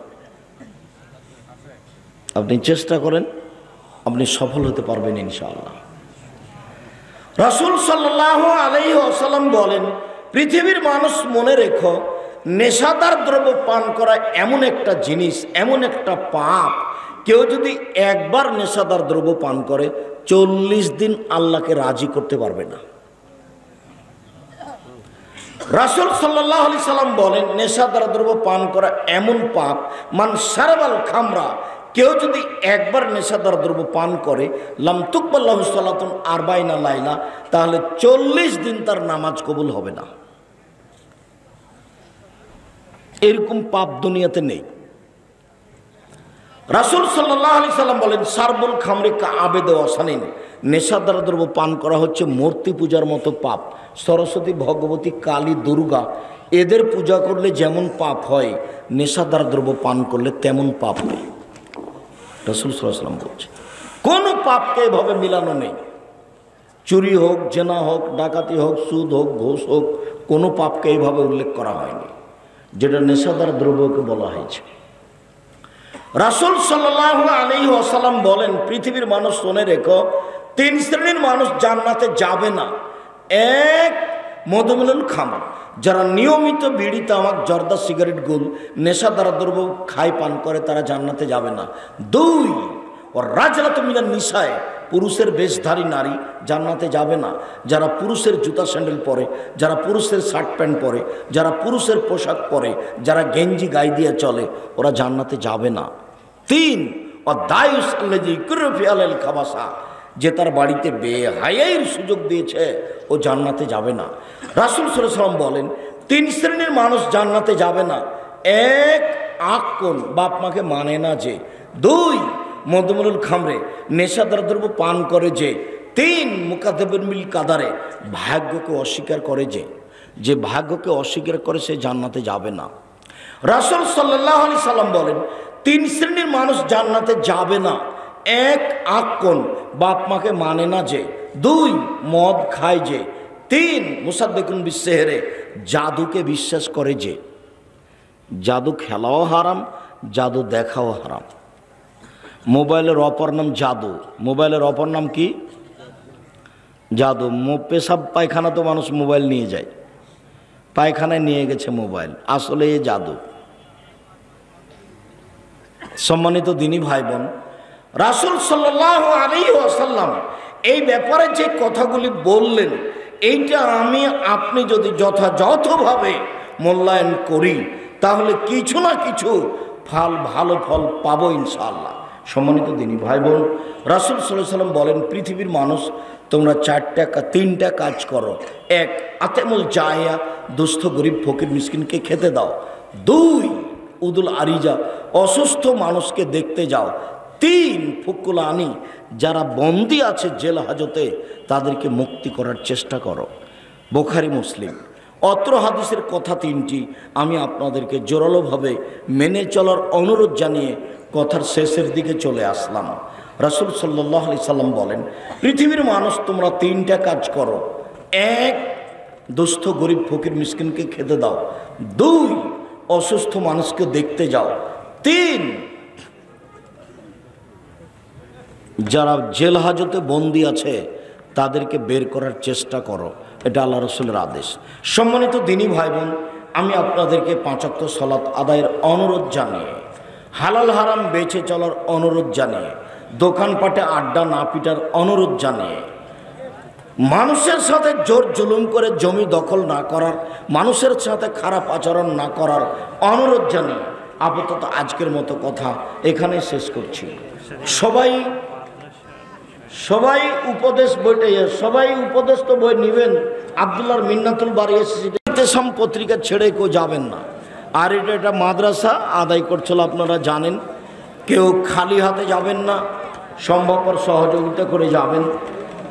আপনি চেষ্টা করেন, আপনি সফল হতে পারবেন ইনশাআল্লাহ। রাসূল সাল্লাল্লাহু আলাইহি ওয়াসাল্লাম বলেন, পৃথিবীর মানুষ মনে রেখো, নেশাদার দ্রব্য পান করা এমন একটা জিনিস, এমন একটা পাপ, কেউ যদি একবার নেশাদার দ্রব্য পান করে 40 দিন আল্লাহকে রাজি করতে পারবে না। রাসূল সাল্লাল্লাহু আলাইহি সাল্লাম বলেন, নেশাদার দ্রব্য পান করা এমন পাপ, মান শারাবাল খামরা, কেউ যদি একবার নেশাদার দ্রব্য পান করে, লাম তুকবাল লাহু সালাতুন 40 লাইলা, তাহলে 40 দিন তার নামাজ কবুল হবে না। এরকম পাপ দুনিয়াতে নেই। রাসূল সাল্লাল্লাহু আলাইহি সাল্লাম বলেন, সারবুল খামরি কা আবেদ ওয়াসানিন, নেশাদার দ্রব্য পান করা হচ্ছে মূর্তি পূজার মতো পাপ। সরস্বতী, ভগবতী, কালী, দুর্গা এদের পূজা করলে যেমন পাপ হয়, নেশাদার দ্রব্য পান করলে তেমন পাপ হয়। রাসূল সাল্লাল্লাহু আলাইহি সাল্লাম বলছে, কোনো পাপকে এভাবে মিলানো নেই। চুরি হোক, জেনা হোক, ডাকাতি হোক, সুদ হোক, ঘুষ হোক, কোনো পাপকে এইভাবে উল্লেখ করা হয়নি যেটা নেশাদার দ্রব্যকে বলা হয়েছে। রাসূল সাল্লাল্লাহু আলাইহি ওয়াসাল্লাম বলেন, পৃথিবীর মানুষ শুনে রেখো, 3 শ্রেণীর মানুষ জান্নাতে যাবে না। 1 মধুমিলন খামর, যারা নিয়মিত বিড়ি, তামাক, জর্দা, সিগারেট, গুল, নেশাদার দ্রব্য খায়, পান করে, তারা জান্নাতে যাবে না। 2 ও রাজলাতু মিনান নিসায়, পুরুষের বেশধারী নারী জান্নাতে যাবে না। যারা পুরুষের জুতা স্যান্ডেল পরে, যারা পুরুষের শার্ট প্যান্ট পরে, যারা পুরুষের পোশাক পরে, যারা গেঞ্জি গায়ে দিয়ে চলে, ওরা জান্নাতে যাবে না। 3 ও দায়ুস আল্লাযী ইকরু ফি আলাল খাবাসা, যে তার বাড়িতে বেহায়ার সুযোগ দিয়েছে, ও জান্নাতে যাবে না। রাসূল সাল্লাল্লাহু আলাইহি ওয়াসাল্লাম বলেন, 3 শ্রেণীর মানুষ জান্নাতে যাবে না। 1 আক্কুন, বাপ মাকে মানে না যে। 2 মধুমুল খামরে, নেশাদার দ্রব্য পান করে যে। 3 মুকাদ্দিবুল বিল কাদারে, ভাগ্যকে অস্বীকার করে যে ভাগ্যকে অস্বীকার করে সে জান্নাতে যাবে না। রাসূল সাল্লাল্লাহু আলাইহি সাল্লাম বলেন, 3 শ্রেণীর মানুষ জান্নাতে যাবে না। 1 আক্কুন, বাপ মাকে মানে না যে। 2 মদ খায় যে। 3 মুসাদ্দিকুন বিসসিহরে, জাদুকে বিশ্বাস করে যে। জাদু খেলাও হারাম, জাদু দেখাও হারাম। মোবাইলের অপর নাম জাদু। মোবাইলের অপর নাম কি? জাদু। পেশাব পায়খানা তো মানুষ মোবাইল নিয়ে যায়, পায়খানায় নিয়ে গেছে মোবাইল, আসলে এ জাদু। সম্মানিত দিনী ভাই বোন, রাসূল সাল্লাল্লাহু আলাইহি ওয়াসাল্লাম এই ব্যাপারে যে কথাগুলি বললেন, এইটা আমি আপনি যদি যথাযথভাবে মূল্যায়ন করি তাহলে কিছু না কিছু ভালো ফল পাবো ইনশাআল্লাহ। সম্মানিত দিনী ভাই বোন, রাসূল সাল্লাল্লাহু আলাইহি ওয়াসাল্লাম বলেন, পৃথিবীর মানুষ তোমরা তিনটা কাজ করো। এক, আতেমুল জায়া, দুস্থ গরিব ফকির মিসকিনকে খেতে দাও। দুই, উদুল আরিজা, অসুস্থ মানুষকে দেখতে যাও। তিন, ফুকুল আনি, যারা বন্দী আছে জেল হাজতে তাদেরকে মুক্তি করার চেষ্টা করো। বুখারী মুসলিম। অত্র হাদিসের কথা তিনটি আমি আপনাদেরকে জোরালোভাবে মেনে চলার অনুরোধ জানিয়ে কথার শেষের দিকে চলে আসলাম। রাসূল সাল্লাল্লাহু আলাইহি সাল্লাম বলেন, পৃথিবীর মানুষ তোমরা তিনটা কাজ করো। এক, দুস্থ গরিব ফকির মিসকিনকে খেতে দাও। দুই, অসুস্থ মানুষকে দেখতে যাও। তিন, যারা জেল হাজতে বন্দী আছে তাদেরকে বের করার চেষ্টা করো। এটা আল্লাহ রাসূলের আদেশ। সম্মানিত দিনী ভাই বোন, আমি আপনাদেরকে 5 ওয়াক্ত সালাত আদায়ের অনুরোধ জানিয়ে, হালাল হারাম বেঁচে চলার অনুরোধ জানিয়ে, দোকানপাটে আড্ডা না পিটার অনুরোধ জানিয়ে, মানুষের সাথে জোর জুলুম করে জমি দখল না করার, মানুষের সাথে খারাপ আচরণ না করার অনুরোধ জানিয়ে আপাতত আজকের মতো কথা এখানে শেষ করছি। সবাই উপদেশ বইটা, সবাই উপদেশ তো বই নেবেন। আব্দুল্লাহর মিন্নাতুল বাড়ি এসেছিলাম পত্রিকা ছেড়ে কেউ যাবেন না। আর এটা মাদ্রাসা আদায় করছিল, আপনারা জানেন। কেউ খালি হাতে যাবেন না, সম্ভবপর সহযোগিতা করে যাবেন।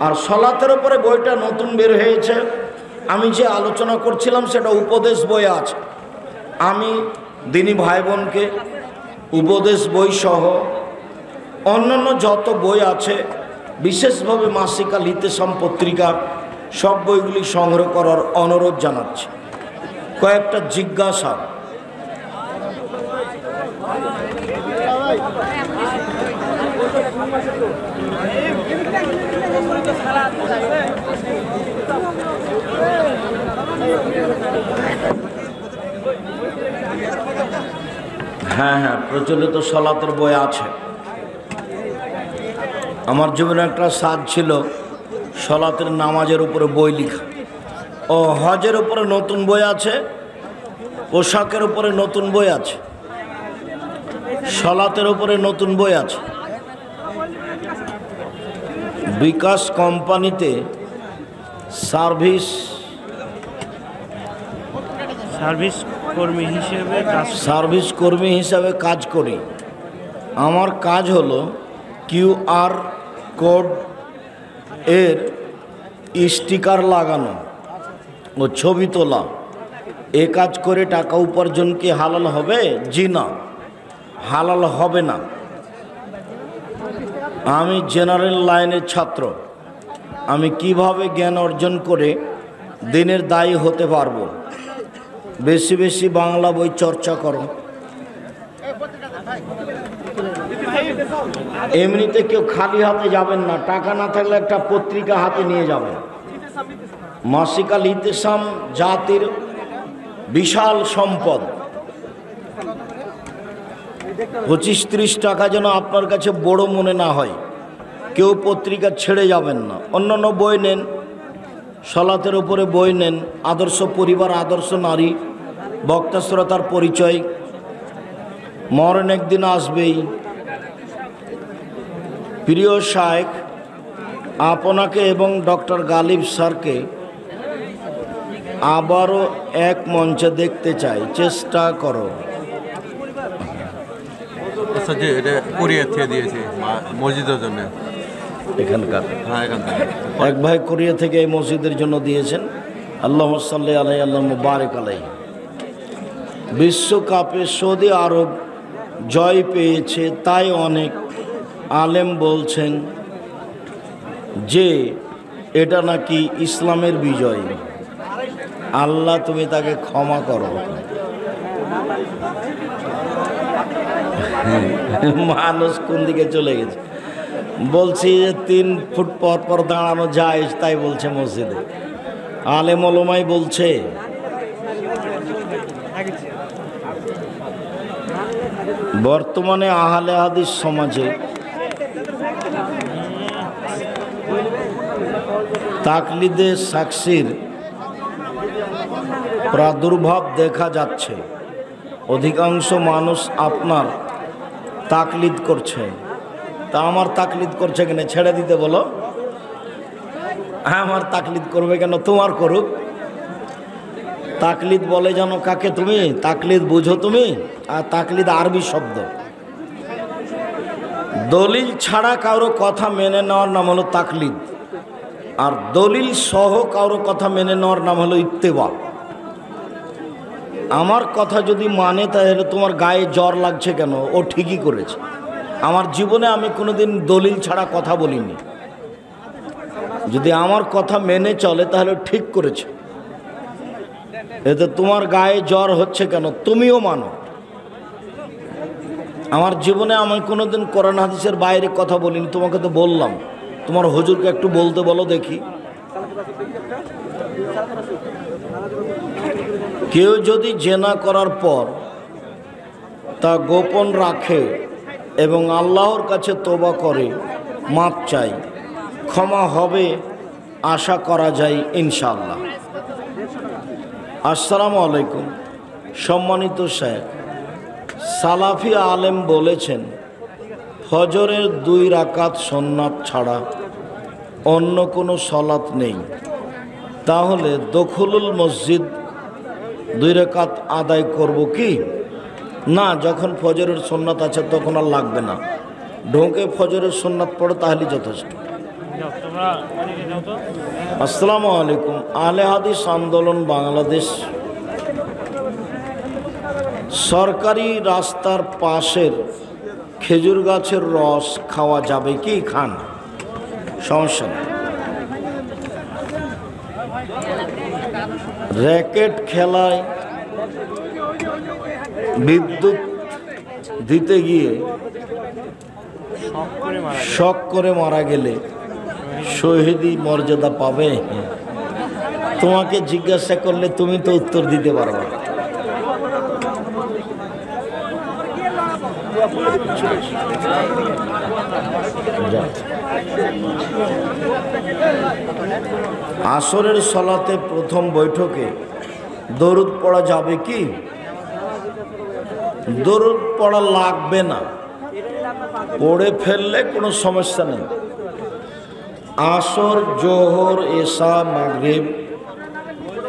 আর সলাতের উপরে বইটা নতুন বের হয়েছে, আমি যে আলোচনা করছিলাম সেটা উপদেশ বই আছে। আমি দিনী ভাই বোনকে উপদেশ বই সহ অন্যান্য যত বই আছে, বিশেষভাবে মাসিক আল ইতিসাম পত্রিকা, সব বইগুলি সংগ্রহ করার অনুরোধ জানাচ্ছি। কয়েকটা জিজ্ঞাসা, হ্যাঁ, প্রচলিত সলাতের বই আছে। আমার জীবনে একটা সাধ ছিল সলাতের নামাজের উপরে বই লেখা। ও হজের উপরে নতুন বই আছে, পোশাকের উপরে নতুন বই আছে, সলাতের উপরে নতুন বই আছে। বিকাশ কোম্পানিতে সার্ভিস কর্মী হিসেবে কাজ করি। আমার কাজ হলো QR কোড এর স্টিকার লাগানো ও ছবি তোলা। এ কাজ করে টাকা উপার্জন কি হালাল হবে? জি না, হালাল হবে না। আমি জেনারেল লাইনের ছাত্র। আমি কিভাবে জ্ঞান অর্জন করে দিনের দায়ী হতে পারবো? বেশি বেশি বাংলা বই চর্চা করো। এমনিতে কেউ খালি হাতে যাবেন না, টাকা না থাকলে একটা পত্রিকা হাতে নিয়ে যাবেন। মাসিক আল ইতিসাম জাতির বিশাল সম্পদ। 25-30 টাকা যেন আপনার কাছে বড় মনে না হয়। কেউ পত্রিকা ছেড়ে যাবেন না। অন্যান্য বই নেন, সলাতের উপরে বই নেন, আদর্শ পরিবার, আদর্শ নারী, বক্তা শ্রোতার পরিচয়। মরণ একদিন আসবেই। প্রিয় শায়েখ, আপনাকে এবং ডক্টর গালিব স্যারকে আবারও এক মঞ্চে দেখতে চাই, চেষ্টা করো। মসজিদের জন্য এখানকার এক ভাই কোরিয়া থেকে এই মসজিদের জন্য দিয়েছেন। আল্লাহুম্মা সাল্লি আলাইহি আল্লাহুম্মা বারিক আলাইহি। বিশ্বকাপে সৌদি আরব জয় পেয়েছে, তাই অনেক আলেম বলছেন যে এটা নাকি ইসলামের বিজয়। আল্লাহ তুমি তাকে ক্ষমা করো। মানুষ কোন দিকে চলে গেছে। বলছি যে 3 ফুট পর পর দাঁড়ানো যায়, তাই বলছে মসজিদে। আলেম ওলামাই বলছে। বর্তমানে আহলে হাদিস সমাজে তাকলিদে সাকসির প্রাদুর্ভাব দেখা যাচ্ছে। অধিকাংশ মানুষ আপনার তাকলিদ করছে। তা আমার তাকলিদ করছে কেন? ছেড়ে দিতে বলো। আমার তাকলিদ করবে কেন? তোমার করুক। তাকলিদ বলে জানো কাকে? তুমি তাকলিদ বুঝো তুমি? আর তাকলিদ আরবি শব্দ। দলিল ছাড়া কারো কথা মেনে নেওয়ার নাম হলো তাকলিদ, আর দলিল সহ কারো কথা মেনে নেওয়ার নাম হলো ইত্তেবা। আমার কথা যদি মানে তাহলে তোমার গায়ে জ্বর লাগছে কেন? ও ঠিকই করেছে। আমার জীবনে আমি কোনোদিন দলিল ছাড়া কথা বলিনি। যদি আমার কথা মেনে চলে তাহলে ঠিক করেছে। এতে তোমার গায়ে জ্বর হচ্ছে কেন? তুমিও মানো। আমার জীবনে আমি কোনোদিন কোরআন হাদিসের বাইরে কথা বলিনি। তোমাকে তো বললাম, তোমার হুজুরকে একটু বলতে বলো দেখি। কেউ যদি জেনা করার পর তা গোপন রাখে এবং আল্লাহর কাছে তওবা করে, মাপ চাই, ক্ষমা হবে আশা করা যায় ইনশাআল্লাহ। আসসালামু আলাইকুম। সম্মানিত শেখ, সালাফি আলেম বলেছেন ফজরের 2 রাকাত সুন্নাত ছাড়া অন্য কোনো সলাত নেই। তাহলে দখলুল মসজিদ 2 রাকাত আদায় করব কি? না, যখন ফজরের সুন্নাত আছে তখন আর লাগবে না। ঢোকে ফজরের সুন্নাত পড়ো তাহলেই যথেষ্ট। আসসালামু আলাইকুম। আহলে হাদিস আন্দোলন বাংলাদেশ সরকারি রাস্তার পাশের খেজুর গাছের রস খাওয়া যাবে কি? খান, সমস্যা নেই। র্যাকেট খেলায় বিদ্যুৎ দিতে গিয়ে শক করে মারা গেলে শহীদি মর্যাদা পাবে? তোমাকে জিজ্ঞাসা করলে তুমি তো উত্তর দিতে পারবে। আসরের সলাতে প্রথম বৈঠকে দরুদ পড়া যাবে কি? দরুদ পড়া লাগবে না, পড়ে ফেললে কোনো সমস্যা নেই। আসর, জোহর, এশা, মাগরিব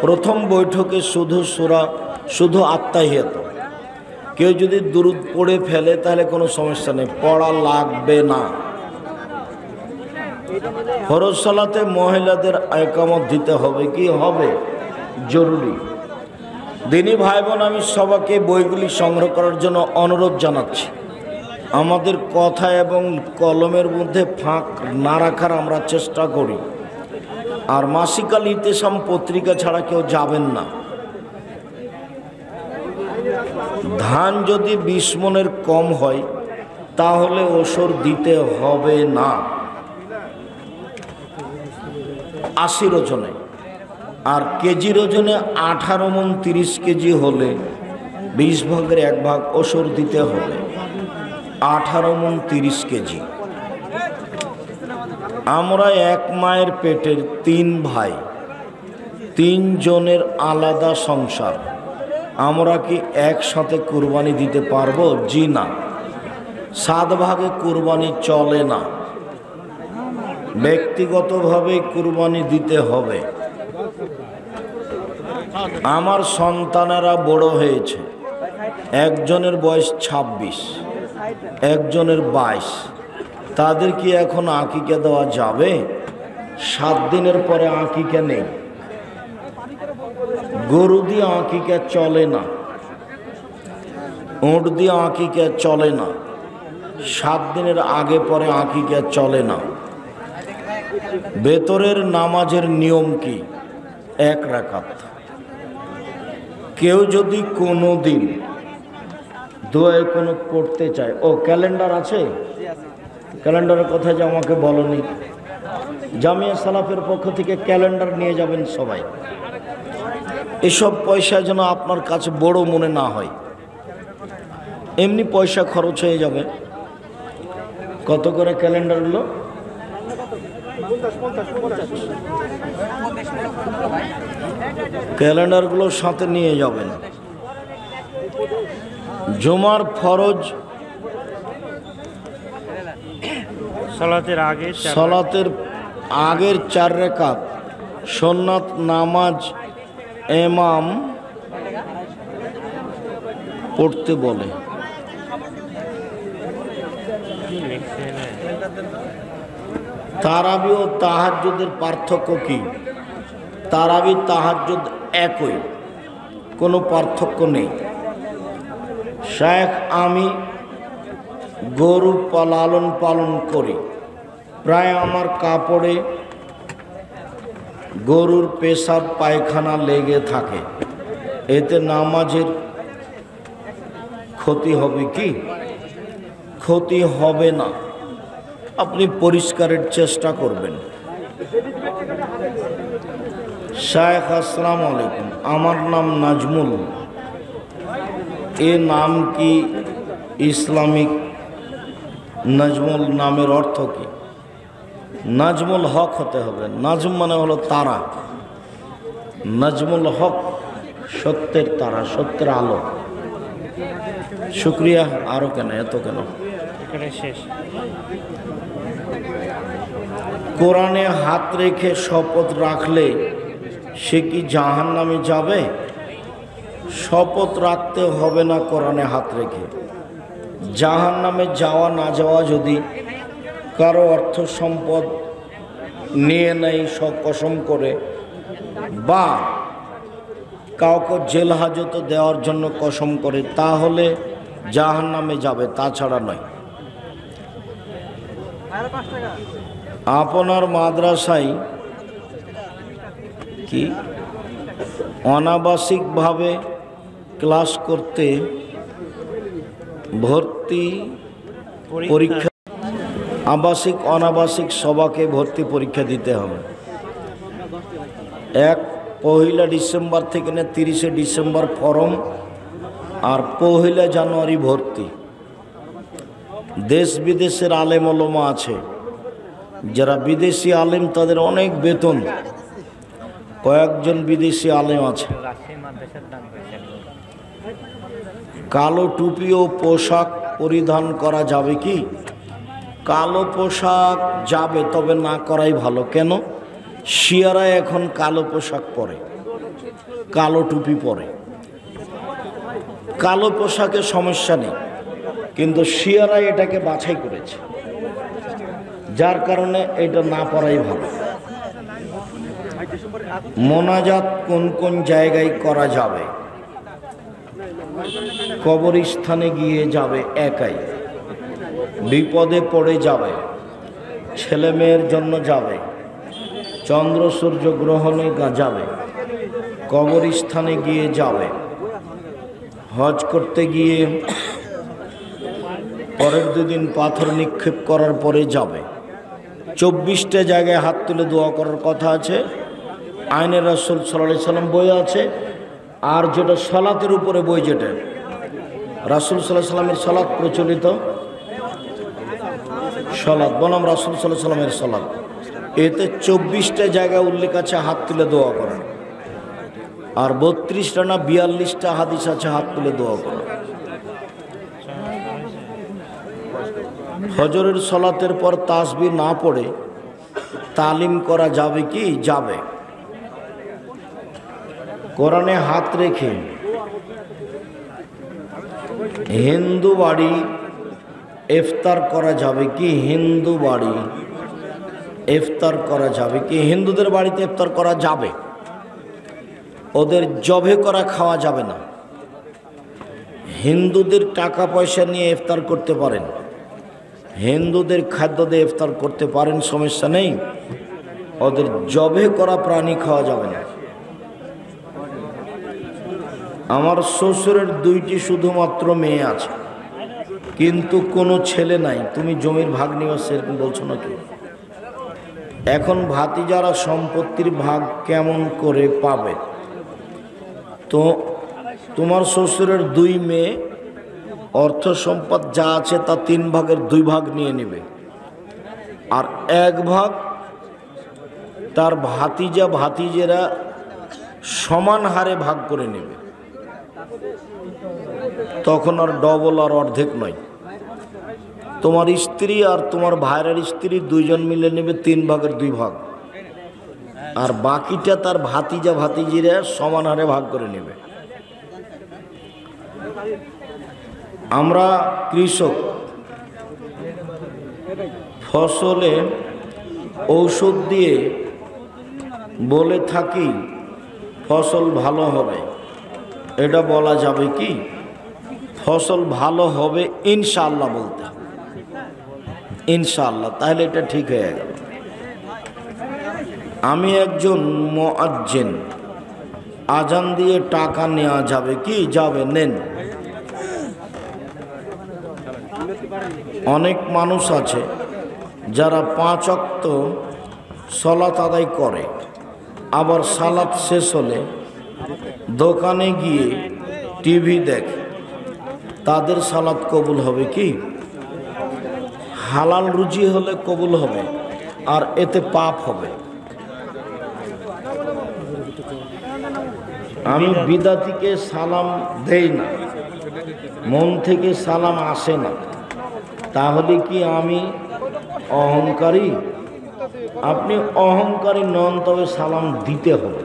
প্রথম বৈঠকে শুধু আত্তাহিয়াত। কেউ যদি দুরুদ পড়ে ফেলে তাহলে কোনো সমস্যা নেই, পড়া লাগবে না। ফরজ সালাতে মহিলাদের ইকামত দিতে হবে কি? হবে, জরুরি। দিনী ভাই বোন, আমি সবাইকে বইগুলি সংগ্রহ করার জন্য অনুরোধ জানাচ্ছি। আমাদের কথা এবং কলমের মধ্যে ফাঁক না রাখার আমরা চেষ্টা করি। আর মাসিকাল ইতেসাম পত্রিকা ছাড়া কেউ যাবেন না। ধান যদি 20 মণের কম হয় তাহলে ওসর দিতে হবে না 80 ওজনে। আর কেজির ওজনে 18 মণ 30 কেজি হলে 20 ভাগের 1 ভাগ ওসর দিতে হবে। 18 মণ 30 কেজি। আমরা এক মায়ের পেটের 3 ভাই, 3 জনের আলাদা সংসার। আমরা কি একসাথে কুরবানি দিতে পারবো? জি না, 7 ভাগে কুরবানি চলে না, ব্যক্তিগতভাবে কুরবানি দিতে হবে। আমার সন্তানেরা বড় হয়েছে, একজনের বয়স 26, একজনের 22। তাদের কি এখন আকিকা দেওয়া যাবে? 7 দিনের পরে আকিকা নেই। গরু দিয়ে আকিকা চলে না, উট দিয়ে আকিকা চলে না, 7 দিনের আগে পরে আকিকা চলে না। বেতরের নামাজের নিয়ম কি? 1 রাকাত। কেউ যদি কোনো দিন দোয়া কুনুত পড়তে চায়, ও ক্যালেন্ডার আছে? ক্যালেন্ডারের কথা যে আমাকে বলনি। জামিয়া সালাফের পক্ষ থেকে ক্যালেন্ডার নিয়ে যাবেন সবাই। এসব পয়সা যেন আপনার কাছে বড় মনে না হয়। এমনি পয়সা খরচ হয়ে যাবে। কত করে ক্যালেন্ডারগুলো? ক্যালেন্ডারগুলো সাথে নিয়ে যাবেন। জুমার ফরজ সালাতের আগের 4 রাকাত সুন্নাত নামাজ ইমাম পড়তে বলে। তারাবি ও তাহাজ্জুদের পার্থক্য কি? তারাবি তাহাজ্জুদ একই, কোনো পার্থক্য নেই। শেখ আমি গরু লালন পালন করি, প্রায় আমার কাপড়ে গরুর পেশাব পায়খানা লেগে থাকে, এতে নামাজের ক্ষতি হবে কি? ক্ষতি হবে না, আপনি পরিষ্কারের চেষ্টা করবেন। শায়েখ আসসালামু আলাইকুম, আমার নাম নাজমুল, এ নাম কি ইসলামিক? নাজমুল নামের অর্থ কি? নাজমুল হক হতে হবে। নাজম মানে হলো তারা, নাজমুল হক সত্যের তারা, সত্যের আলো। শুক্রিয়া। আরো কেন, এত কেন? শেষ। কোরআনে হাত রেখে শপথ রাখলে সে কি জাহান্নামে যাবে? শপথ রাখতে হবে না কোরআনে হাত রেখে। জাহান্নামে যাওয়া না যাওয়া যদি কারো অর্থ সম্পদ নিয়ে নেয় কসম করে, বা কাউকে জেল হাজত দেওয়ার জন্য কসম করে, তাহলে জাহান্নামে যাবে, তাছাড়া নয়। আপনার মাদ্রাসায় কি অনাবাসিকভাবে ক্লাস করতে ভর্তি পরীক্ষা, আবাসিক অনাবাসিক সবাকে ভর্তি পরীক্ষা দিতে হবে। 1 ডিসেম্বর থেকে 30 ডিসেম্বর ফরম, আর 1 জানুয়ারি ভর্তি। দেশ বিদেশের আলেম ওলামা আছে, যারা বিদেশি আলেম তাদের অনেক বেতন। কয়েকজন বিদেশি আলেম আছে। কালো টুপি ও পোশাক পরিধান করা যাবে কি? কালো পোশাক যাবে, তবে না করাই ভালো। কেন? শিয়ারা এখন কালো পোশাক পরে, কালো টুপি পরে। কালো পোশাকে সমস্যা নেই, কিন্তু শিয়ারা এটাকে বাছাই করেছে, যার কারণে এটা না পরাই ভালো। মোনাজাত কোন কোন জায়গায় করা যাবে? কবরস্থানে গিয়ে যাবে একাই, বিপদে পড়ে যাবে, ছেলে মেয়ের জন্য যাবে, চন্দ্র সূর্য গ্রহণে যাবে, কবরস্থানে গিয়ে যাবে, হজ করতে গিয়ে পরের 2 দিন পাথর নিক্ষেপ করার পরে যাবে। 24টা জায়গায় হাত তুলে দোয়া করার কথা আছে, আইনে রাসূল সাল্লাল্লাহু আলাইহি সাল্লাম বই আছে। আর যেটা সালাতের উপরে বই, যেটা রাসূল সাল্লাল্লাহু আলাইহি সাল্লামের সালাত প্রচলিত, সালাত বনাম রাসূল সাল্লাল্লাহু আলাইহি সাল্লামের সালাত, এতে 24টা জায়গায় উল্লেখ আছে হাত তুলে দোয়া করার। আর 32টা না 42টা হাদিস আছে হাত তুলে দোয়া করা। ফজরের সালাতের পর তাসবিহ না পড়ে তালিম করা যাবে কি? যাবে। কোরআনে হাত রেখে হিন্দু বাড়ি ইফতার করা যাবে কি? হিন্দু বাড়ি ইফতার করা যাবে কি? হিন্দুদের বাড়িতে ইফতার করা যাবে, ওদের জবে করা খাওয়া যাবে না। হিন্দুদের টাকা পয়সা নিয়ে ইফতার করতে পারেন, হিন্দুদের খাদ্য দিয়ে ইফতার করতে পারেন, সমস্যা নেই। ওদের জবে করা প্রাণী খাওয়া যাবে না। আমার শ্বশুরের 2টি শুধুমাত্র মেয়ে আছে, কিন্তু কোনো ছেলে নাই। তুমি জমির ভাগ নিবা সেরকম বলছো নাকি? এখন ভাতিজারা সম্পত্তির ভাগ কেমন করে পাবে? তো তোমার শ্বশুরের 2 মেয়ে অর্থ সম্পদ যা আছে তা 3 ভাগের 2 ভাগ নিয়ে নেবে, আর 1 ভাগ তার ভাতিজা ভাতিজেরা সমান হারে ভাগ করে নেবে। তখন আর ডবল আর অর্ধেক নয়, তোমার স্ত্রী আর তোমার ভাইয়ের স্ত্রী 2 জন মিলে নেবে 3 ভাগের 2 ভাগ, আর বাকিটা তার ভাতিজা ভাতিজিরা সমান হারে ভাগ করে নেবে। আমরা কৃষক, ফসলে ঔষধ দিয়ে বলে থাকি ফসল ভালো হবে, এটা বলা যাবে কি? ফসল ভালো হবে ইনশাআল্লাহ বলতে হবে, ইনশাআল্লাহ, তাহলে এটা ঠিক হয়ে গেল। আমি একজন মুয়াজ্জিন, আজান দিয়ে টাকা নেওয়া যাবে কি? যাবে, নেন। অনেক মানুষ আছে যারা 5 ওয়াক্ত সালাত আদায় করে, আবার সালাত শেষ হলে দোকানে গিয়ে টিভি দেখে, তাদের সালাত কবুল হবে কি? হালাল রুজি হলে কবুল হবে, আর এতে পাপ হবে। আমি বিদাতিকে সালাম দেই না, মন থেকে সালাম আসে না, তাহলে কি আমি অহংকারী? আপনি অহংকারী নন, তবে সালাম দিতে হবে।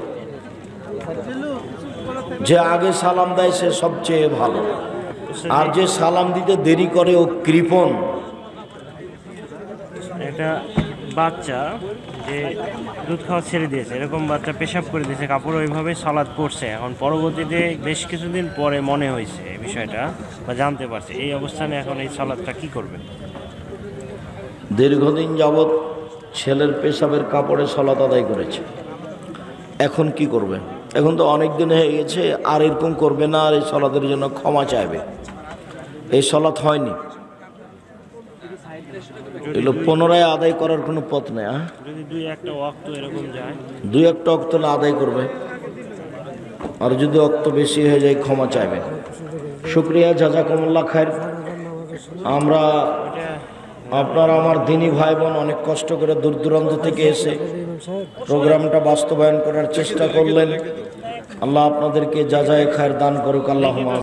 যে আগে সালাম দেয় সে সবচেয়ে ভালো, আর যে সালাম দিতে দেরি করে ও কৃপণ। একটা বাচ্চা যে দুধ খাওয়া ছেড়ে দিয়েছে, এরকম বাচ্চা পেশাব করে দিয়েছে, কাপড় ওইভাবে সালাদ পড়ছে, এখন পরবর্তীতে বেশ কিছুদিন পরে মনে হয়েছে এই বিষয়টা বা জানতে পারছে, এই অবস্থানে এখন এই সালাদটা কি করবে? দীর্ঘদিন যাবৎ ছেলের পেশাবের কাপড়ে সালাত আদায় করেছে, এখন কি করবে? এখন তো অনেক দিন হয়ে গেছে, আর এরকম করবে না, আর এই সালাতের জন্য ক্ষমা চাইবে। এই সালাত হয়নি, এগুলো পুনরায় আদায় করার কোনো পথ নেই। যদি 2-1 ওয়াক্ত এরকম যায়, 2-1 ওয়াক্ত আদায় করবে, আর যদি ওয়াক্ত বেশি হয়ে যায় ক্ষমা চাইবে। শুকরিয়া, জাযাকুমুল্লাহ খায়ের। আমরা আপনারা আমার দিনী ভাই বোন অনেক কষ্ট করে দূর দূরান্ত থেকে এসে প্রোগ্রামটা বাস্তবায়ন করার চেষ্টা করলেন। আল্লাহ আপনাদেরকে জাযায়ে খায়ের দান করুক। আল্লাহুম্মা